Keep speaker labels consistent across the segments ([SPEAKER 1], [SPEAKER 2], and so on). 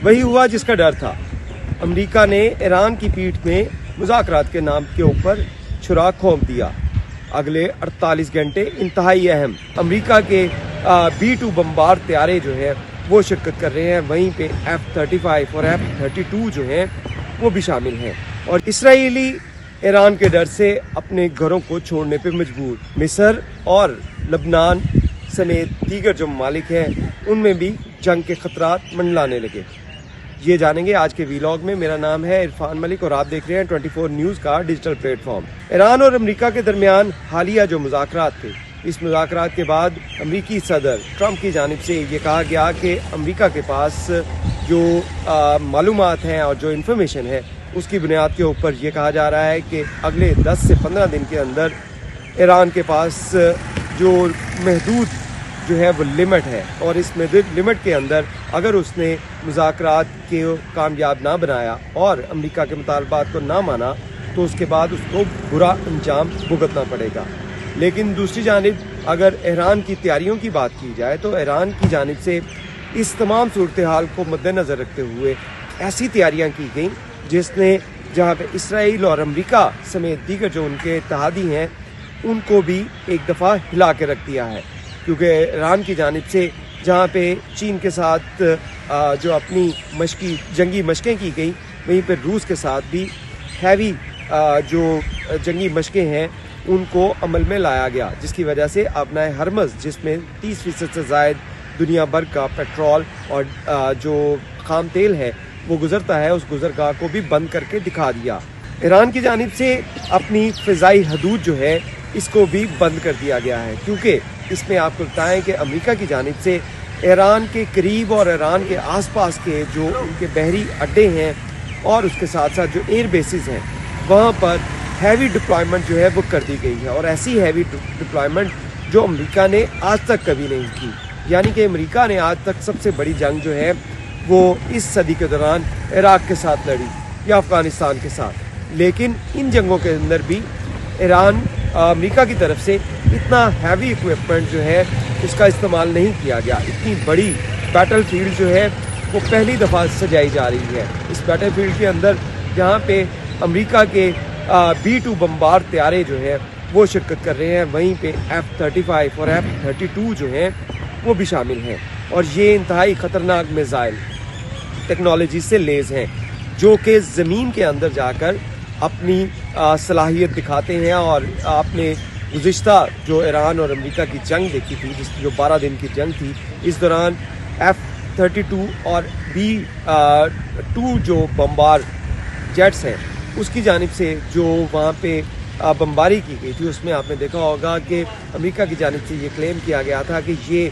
[SPEAKER 1] वही हुआ जिसका डर था। अमेरिका ने ईरान की पीठ में मुज़ाकरात के नाम के ऊपर छुरा घोंप दिया। अगले 48 घंटे इंतहाई अहम। अमेरिका के B-2 बमबार तैयारे जो है वो शिरकत कर रहे हैं, वहीं पे F-35 और F-32 जो हैं वो भी शामिल हैं। और इसराइली ईरान के डर से अपने घरों को छोड़ने पे मजबूर। मिस्र और लबनान समेत दीगर जो ममालिक हैं उनमें भी जंग के खतरात मंडलाने लगे। ये जानेंगे आज के वीलॉग में। मेरा नाम है इरफान मलिक और आप देख रहे हैं 24 न्यूज़ का डिजिटल प्लेटफॉर्म। ईरान और अमेरिका के दरमियान हालिया जो मुज़ाकरात थे, इस मुज़ाकरात के बाद अमेरिकी सदर ट्रंप की जानिब से ये कहा गया कि अमेरिका के पास जो मालूमात हैं और जो इन्फॉर्मेशन है उसकी बुनियाद के ऊपर ये कहा जा रहा है कि अगले 10 से 15 दिन के अंदर ईरान के पास जो महदूद जो है वो लिमिट है, और इस लिमिट के अंदर अगर उसने मुज़ाकरात के कामयाब ना बनाया और अमेरिका के मुतालबात को ना माना तो उसके बाद उसको बुरा अंजाम भुगतना पड़ेगा। लेकिन दूसरी जानिब अगर ईरान की तैयारियों की बात की जाए तो ईरान की जानिब से इस तमाम सूरत हाल को मद्देनज़र रखते हुए ऐसी तैयारियाँ की गई जिसने जहाँ पे इसराइल और अमेरिका समेत दीगर जो उनके इत्तेहादी हैं उनको भी एक दफ़ा हिला के रख दिया है। क्योंकि ईरान की जानिब से जहाँ पे चीन के साथ जो अपनी जंगी मशकें की गई, वहीं पर रूस के साथ भी हैवी जो जंगी मशकें हैं उनको अमल में लाया गया, जिसकी वजह से अपना हरमज़ जिसमें 30% से ज़ायद दुनिया भर का पेट्रोल और जो खाम तेल है वो गुजरता है, उस गुजरगाह को भी बंद करके दिखा दिया। ईरान की जानिब से अपनी फ़िज़ाई हदूद जो है इसको भी बंद कर दिया गया है, क्योंकि इसमें आपको बताएं कि अमेरिका की जानिब से ईरान के करीब और ईरान के आसपास के जो उनके बहरी अड्डे हैं और उसके साथ साथ जो एयर बेसिस हैं वहाँ पर हैवी डिप्लॉयमेंट जो है वो कर दी गई है। और ऐसी हैवी डिप्लॉयमेंट जो अमेरिका ने आज तक कभी नहीं की, यानी कि अमेरिका ने आज तक सबसे बड़ी जंग जो है वो इस सदी के दौरान इराक़ के साथ लड़ी या अफ़गानिस्तान के साथ। लेकिन इन जंगों के अंदर भी ईरान अमेरिका की तरफ से इतना हैवी इक्विपमेंट जो है उसका इस्तेमाल नहीं किया गया। इतनी बड़ी बैटल फील्ड जो है वो पहली दफ़ा सजाई जा रही है। इस बैटल फील्ड के अंदर जहाँ पे अमेरिका के B-2 बमबार तैयारे जो है वो शिरकत कर रहे हैं, वहीं पे F-35 और F-32 जो हैं वो भी शामिल हैं। और ये इंतहाई ख़तरनाक मिसाइल टेक्नोलॉजी से लेज़ हैं जो कि ज़मीन के अंदर जाकर अपनी सलाहियत दिखाते हैं। और आपने गुज़िश्ता जो ईरान और अमेरिका की जंग देखी थी, जो 12 दिन की जंग थी, इस दौरान F-32 और B-2 जो बमबार जेट्स हैं उसकी जानिब से जो वहाँ पे बमबारी की गई थी उसमें आपने देखा होगा कि अमेरिका की जानिब से ये क्लेम किया गया था कि ये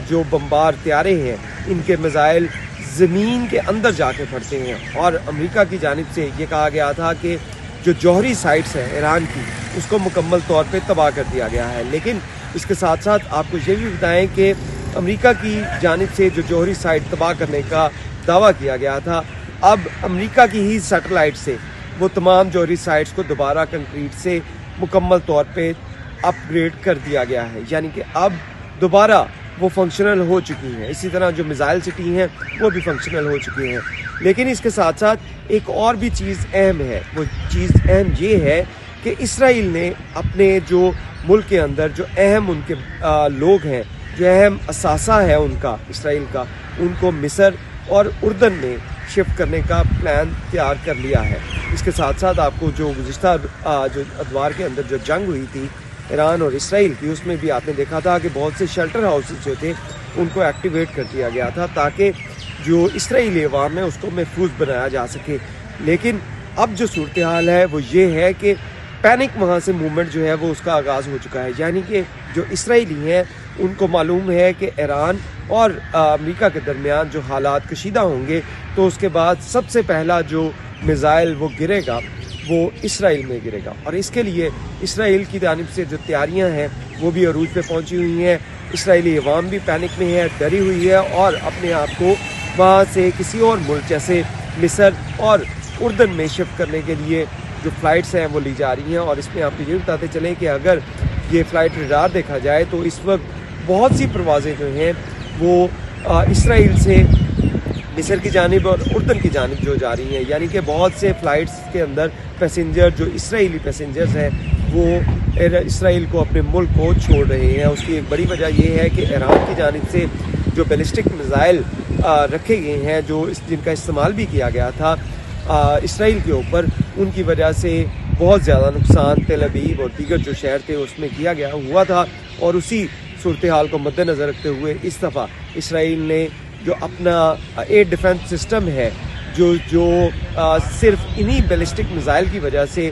[SPEAKER 1] जो बमबार तैयारे हैं इनके मिसाइल ज़मीन के अंदर जाके फटते हैं। और अमेरिका की जानिब से ये कहा गया था कि जो जौहरी साइट्स हैं ईरान की उसको मुकम्मल तौर पे तबाह कर दिया गया है। लेकिन इसके साथ साथ आपको ये भी बताएं कि अमेरिका की जानिब से जो जौहरी साइट तबाह करने का दावा किया गया था, अब अमेरिका की ही सैटेलाइट से वो तमाम जौहरी साइट्स को दोबारा कंक्रीट से मुकम्मल तौर पे अपग्रेड कर दिया गया है, यानी कि अब दोबारा वो फंक्शनल हो चुकी हैं। इसी तरह जो मिसाइल सिटी हैं वो भी फंक्शनल हो चुकी हैं। लेकिन इसके साथ साथ एक और भी चीज़ अहम है। वो चीज़ अहम ये है कि इसराइल ने अपने जो मुल्क के अंदर जो अहम उनके लोग हैं, जो अहम असासा है उनका इसराइल का, उनको मिस्र और उर्दन में शिफ्ट करने का प्लान तैयार कर लिया है। इसके साथ साथ आपको जो गुज़िश्ता जो अदवार के अंदर जो जंग हुई थी ईरान और इसराइल की, उसमें भी आपने देखा था कि बहुत से शेल्टर हाउसेस जो थे उनको एक्टिवेट कर दिया गया था ताकि जो इसराइली अवाम है उसको महफूज बनाया जा सके। लेकिन अब जो सूरत हाल है वो ये है कि पैनिक वहाँ से मूवमेंट जो है वो उसका आगाज़ हो चुका है, यानी कि जो इसराइली हैं उनको मालूम है कि ईरान और अमेरिका के दरमियान जो हालात कशीदा होंगे तो उसके बाद सबसे पहला जो मिसाइल वो गिरेगा वो इसराइल में गिरेगा। और इसके लिए इसराइल की जानिब से जो तैयारियां हैं वो भी अरूज पे पहुंची हुई हैं। इसराइली अवाम भी पैनिक में है, डरी हुई है और अपने आप को वहाँ से किसी और मुल्क जैसे मिस्र और उर्दन में शिफ्ट करने के लिए जो फ़्लाइट्स हैं वो ली जा रही हैं। और इसमें आपको ये बताते चलें कि अगर ये फ़्लाइट रडार देखा जाए तो इस वक्त बहुत सी परवाज़ें जो हैं वो इसराइल से मिस्र की जानिब और उर्दन की जानिब जो जा रही हैं, यानी कि बहुत से फ़्लाइट्स के अंदर पैसेंजर जो इसराइली पैसेंजर्स हैं वो इसराइल को, अपने मुल्क को छोड़ रहे हैं। उसकी एक बड़ी वजह यह है कि ईरान की जानिब से जो बैलिस्टिक मिसाइल रखे गए हैं, जिनका इस्तेमाल भी किया गया था इसराइल के ऊपर, उनकी वजह से बहुत ज़्यादा नुकसान तेल अवीव और दीगर जो शहर थे उसमें किया गया हुआ था। और उसी सूरत हाल को मद्देनज़र रखते हुए इस दफ़ा इसराइल ने जो अपना एयर डिफेंस सिस्टम है, जो सिर्फ इन्हीं बैलिस्टिक मिसाइल की वजह से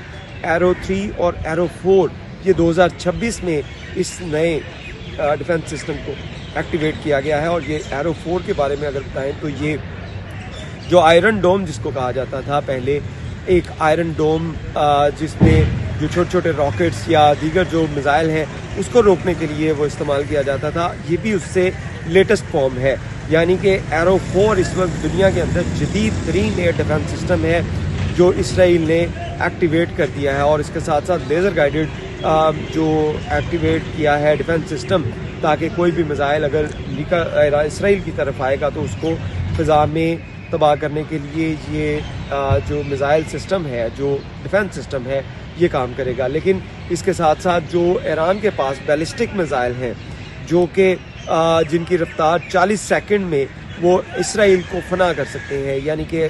[SPEAKER 1] एरो 3 और एरो 4 ये 2026 में इस नए डिफेंस सिस्टम को एक्टिवेट किया गया है। और ये एरो 4 के बारे में अगर बताएं तो ये जो आयरन डोम जिसको कहा जाता था, पहले एक आयरन डोम जिसमें जो छोटे छोटे रॉकेट्स या दीगर जो मिसाइल हैं उसको रोकने के लिए वो इस्तेमाल किया जाता था, ये भी उससे लेटेस्ट फॉर्म है। यानी कि एरो 4 इस वक्त दुनिया के अंदर जदीद तरीन एयर डिफेंस सिस्टम है जो इसराइल ने एक्टिवेट कर दिया है। और इसके साथ साथ लेज़र गाइडेड जो एक्टिवेट किया है डिफेंस सिस्टम, ताकि कोई भी मिसाइल अगर इसराइल की तरफ आएगा तो उसको फ़िज़ा में तबाह करने के लिए ये जो मिसाइल सिस्टम है, जो डिफेंस सिस्टम है, ये काम करेगा। लेकिन इसके साथ साथ जो ईरान के पास बैलिस्टिक मिसाइल हैं जो कि जिनकी रफ्तार 40 सेकंड में वो इसराइल को फना कर सकते हैं, यानी कि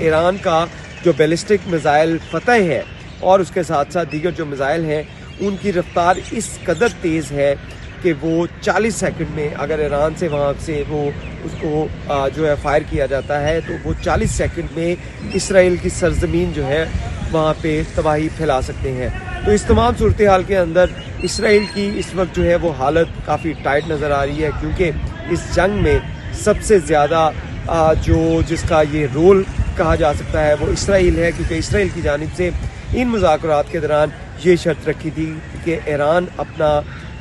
[SPEAKER 1] ईरान का जो बैलिस्टिक मिसाइल फतह है और उसके साथ साथ दीगर जो मिसाइल हैं उनकी रफ्तार इस कदर तेज़ है कि वो 40 सेकंड में अगर ईरान से वहाँ से वो उसको जो है फायर किया जाता है तो वो 40 सेकंड में इसराइल की सरजमीन जो है वहाँ पे तबाही फैला सकते हैं। तो इस तमाम सूरत हाल के अंदर इसराइल की इस वक्त जो है वो हालत काफ़ी टाइट नज़र आ रही है, क्योंकि इस जंग में सबसे ज़्यादा जिसका ये रोल कहा जा सकता है वो इसराइल है, क्योंकि इसराइल की जानिब से इन मुज़ाकरात के दौरान ये शर्त रखी थी कि ईरान अपना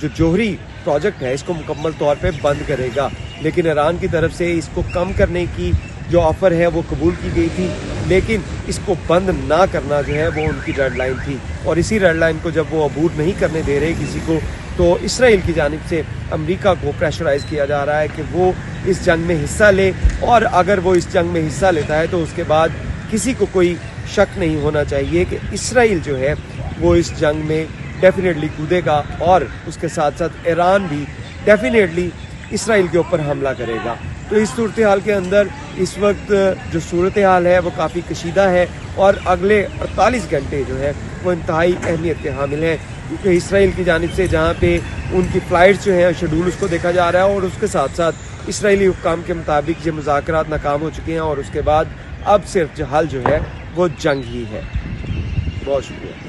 [SPEAKER 1] जो जोहरी प्रोजेक्ट है इसको मुकम्मल तौर पे बंद करेगा। लेकिन ईरान की तरफ से इसको कम करने की जो ऑफ़र है वो कबूल की गई थी, लेकिन इसको बंद ना करना जो है वो उनकी डेडलाइन थी। और इसी डेडलाइन को जब वो अबूर नहीं करने दे रहे किसी को, तो इसराइल की जानिब से अमेरिका को प्रेशराइज़ किया जा रहा है कि वो इस जंग में हिस्सा ले। और अगर वो इस जंग में हिस्सा लेता है तो उसके बाद किसी को कोई शक नहीं होना चाहिए कि इसराइल जो है वो इस जंग में डेफिनेटली कूदेगा और उसके साथ साथ ईरान भी डेफिनेटली इसराइल के ऊपर हमला करेगा। तो इस सूरत हाल के अंदर इस वक्त जो सूरत हाल है वो काफ़ी कशीदा है और अगले 48 घंटे जो है वो इंतहाई अहमियत के हामिल हैं, क्योंकि इसराइल की जानिब से जहाँ पे उनकी फ़्लाइट्स जो हैं शेड्यूल उसको देखा जा रहा है और उसके साथ साथ इसराइली हुक्काम के मुताबिक ये मुज़ाकरात नाकाम हो चुके हैं और उसके बाद अब सिर्फ हल जो है वो जंग ही है। बहुत शुक्रिया।